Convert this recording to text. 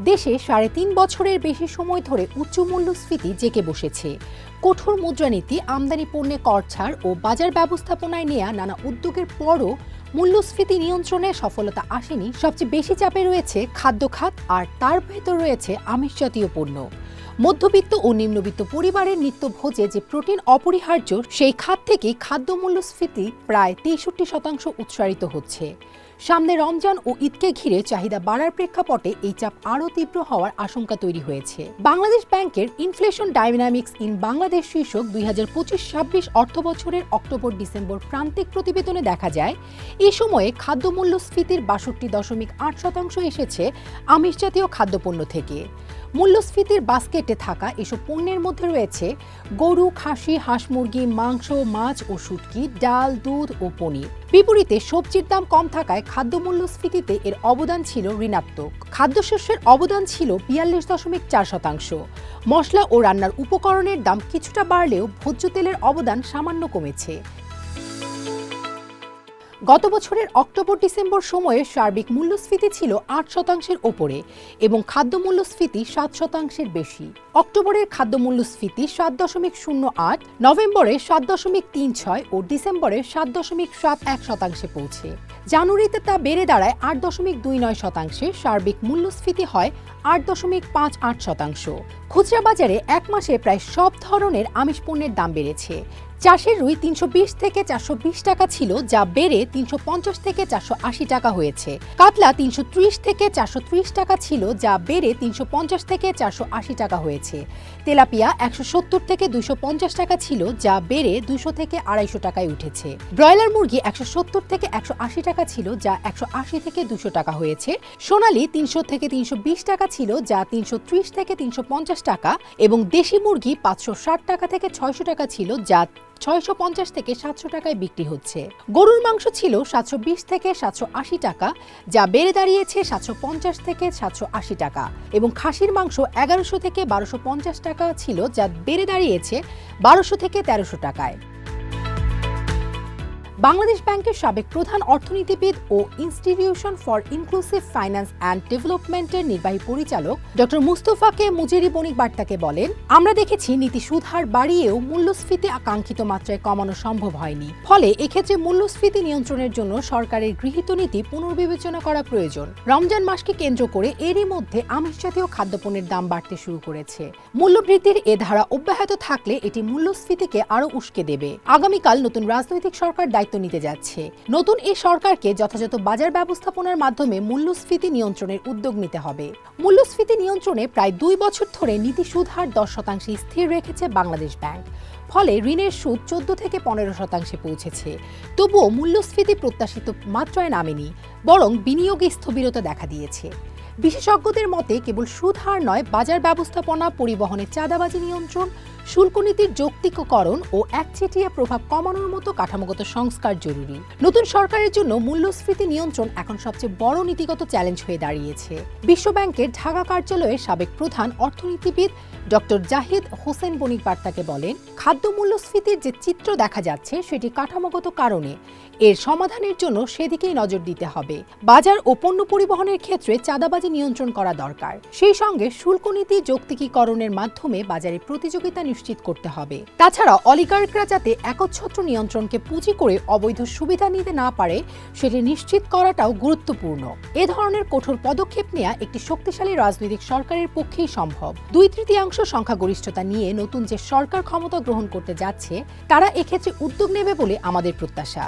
দেশে ৩.৫ বছরের বেশি সময় ধরে উচ্চ মূল্যস্ফীতি জেঁকে বসেছে। কঠোর মুদ্রানীতি, আমদানি পণ্যে কর ছাড় ও বাজার ব্যবস্থাপনায় নেওয়া নানা উদ্যোগের পরও মূল্যস্ফীতি নিয়ন্ত্রণে সফলতা আসেনি। সবচেয়ে বেশি চাপে রয়েছে খাদ্য খাত, আর তার ভেতর রয়েছে আমিষ জাতীয় পণ্য। মধ্যবিত্ত ও নিম্নবিত্ত পরিবারের নিত্যভোজে যে প্রোটিন অপরিহার্য, সেই খাত থেকেই খাদ্য মূল্যস্ফীতি প্রায় ৬৩% উৎসারিত হচ্ছে। সামনে রমজান ও ঈদকে ঘিরে চাহিদা বাড়ার প্রেক্ষাপটে এই চাপ আরও তীব্র হওয়ার আশঙ্কা তৈরি হয়েছে। বাংলাদেশ ব্যাংকের ইনফ্লেশন ডায়নামিক্স ইন বাংলাদেশ শীর্ষক ২০২৫-২৬ অর্থবছরের অক্টোবর-ডিসেম্বর প্রান্তিক প্রতিবেদনে দেখা যায়, এ সময়ে খাদ্য মূল্যস্ফীতির ৬২.৮% এসেছে আমিষ জাতীয় খাদ্যপণ্য থেকে। মূল্যস্ফীতির বাস্কেটে থাকা এসব পণ্যের মধ্যে রয়েছে গরু, খাসি, হাঁস, মুরগি, মাংস, মাছ ও শুটকি, ডাল, দুধ ও পনির। বিপরীতে সবজির দাম কম থাকায় খাদ্য মূল্যস্ফীতিতে এর অবদান ছিল ঋণাত্মক। খাদ্যশস্যের অবদান ছিল ৪২.৪%। মশলা ও রান্নার উপকরণের দাম কিছুটা বাড়লেও ভোজ্য তেলের অবদান সামান্য কমেছে। গত বছরের অক্টোবর-ডিসেম্বর সময়ে সার্বিক মূল্যস্ফীতি ছিল ৮%-এর ওপরে এবং খাদ্য মূল্যস্ফীতি ৭%-এর বেশি। অক্টোবরের খাদ্য মূল্যস্ফীতি ৭.০৮, নভেম্বরে ৭.৩৬ ও ডিসেম্বরে ৭.৭১% পৌঁছে। জানুয়ারিতে তা বেড়ে দাঁড়ায় ৮.২৯%। সার্বিক মূল্যস্ফীতি হয় ৮.৫৮%। খুচরা বাজারে এক মাসে প্রায় সব ধরনের আমিষ পণ্যের দাম বেড়েছে। চাষের রুই ৩২০ থেকে ৪২০ টাকা ছিল, যা বেড়ে ৩৫০ থেকে ৪৮০ টাকা হয়েছে। কাতলা ৩৩০ থেকে ৪৩০ টাকা ছিল, যা বেড়ে ৩৫০ থেকে ৪৮০ টাকা হয়েছে। তেলাপিয়া ১৭০ থেকে ২৫০ টাকা ছিল, যা বেড়ে ২০০ থেকে ২৫০ টাকায় উঠেছে। ব্রয়লার মুরগি ১৭০ থেকে ১৮০ টাকা ছিল, যা ১৮০ থেকে ২০০ টাকা হয়েছে। সোনালী ৩০০ থেকে ৩২০ টাকা ছিল, যা ৩৩০ থেকে ৩৫০ টাকা, এবং দেশি মুরগি ৫৬০ টাকা থেকে ৬০০ টাকা ছিল, যা ৬৫০ থেকে ৭০০ টাকায় বিক্রি হচ্ছে। গরুর মাংস ছিল ৭২০ থেকে ৭৮০ টাকা, যা বেড়ে দাঁড়িয়েছে ৭৫০ থেকে ৭৮০ টাকা, এবং খাসির মাংস ১১০০ থেকে ১২৫০ টাকা ছিল, যা বেড়ে দাঁড়িয়েছে ১২০০ থেকে ১৩০০ টাকায়। বাংলাদেশ ব্যাংকের সাবেক প্রধান অর্থনীতিবিদ ও institution for inclusive finance and ডেভেলপমেন্টের নির্বাহী পরিচালক ডক্টর মুস্তফাকে মুজেরি বণিক বার্তাকে বলেন, আমরা দেখেছি নীতি সুদ হার বাড়িয়েও মূল্যস্ফীতি আকাঙ্ক্ষিত মাত্রায় কমানো সম্ভব হয়নি। ফলে এক্ষেত্রে মূল্যস্ফীতি নিয়ন্ত্রণের জন্য সরকারের গৃহীত নীতি পুনর্বিবেচনা করা প্রয়োজন। রমজান মাসকে কেন্দ্র করে এরই মধ্যে আমিষ জাতীয় খাদ্যপণ্যের দাম বাড়তে শুরু করেছে। মূল্যবৃদ্ধির এ ধারা অব্যাহত থাকলে এটি মূল্যস্ফীতিকে আরও উস্কে দেবে। আগামীকাল নতুন রাজনৈতিক সরকার দায়িত্ব নিতে যাচ্ছে। নতুন এই সরকারকে যথাযথ বাজার ব্যবস্থাপনার মাধ্যমে মূল্যস্ফীতি নিয়ন্ত্রণের উদ্যোগ নিতে হবে। মূল্যস্ফীতি নিয়ন্ত্রণে প্রায় ২ বছর ধরে নীতি সুদ হার ১০% স্থির রেখেছে বাংলাদেশ ব্যাংক। ফলে ঋণের সুদ ১৪ থেকে ১৫% পৌঁছেছে। তবুও মূল্যস্ফীতি প্রত্যাশিত মাত্রায় নামেনি, বরং বিনিয়োগে স্থবিরতা দেখা দিয়েছে। বিশেষজ্ঞদের মতে কেবল সুদ হার নয়, বাজার ব্যবস্থাপনা, পরিবহনে চাঁদাবাজি নিয়ন্ত্রণ, শুল্কনীতির যৌক্তিককরণ ও একচেটিয়া প্রভাব কমানোর মতো কাঠামোগত সংস্কার জরুরি। নতুন সরকারের জন্য মূল্যস্ফীতি নিয়ন্ত্রণ এখন সবচেয়ে বড় নীতিগত চ্যালেঞ্জ হয়ে দাঁড়িয়েছে। বিশ্বব্যাংকের ঢাকা কার্যালয়ের সাবেক প্রধান অর্থনীতিবিদ ডক্টর জাহিদ হোসেন বণিক বার্তাকে বলেন, খাদ্য মূল্যস্ফীতির যে চিত্র দেখা যাচ্ছে সেটি কাঠামোগত কারণে। এর সমাধানের জন্য সেদিকেই নজর দিতে হবে। বাজার ও পণ্য পরিবহনের ক্ষেত্রে চাঁদাবাজি নিয়ন্ত্রণ করা দরকার। সেই সঙ্গে শুল্কনীতি যৌক্তিকীকরণের মাধ্যমে বাজারে প্রতিযোগিতা নিশ্চিত করতে হবে। তাছাড়া অলিগার্করা যাতে একচ্ছত্র নিয়ন্ত্রণকে পুঁজি করে অবৈধ সুবিধা নিতে না পারে সেটি নিশ্চিত করাটাও গুরুত্বপূর্ণ। এ ধরনের কঠোর পদক্ষেপ নেওয়া একটি শক্তিশালী রাজনৈতিক সরকারের পক্ষেই সম্ভব। ২/৩ সংখ্যাগরিষ্ঠতা নিয়ে নতুন যে সরকার ক্ষমতা গ্রহণ করতে যাচ্ছে, তারা এক্ষেত্রে উদ্যোগ নেবে বলে আমাদের প্রত্যাশা।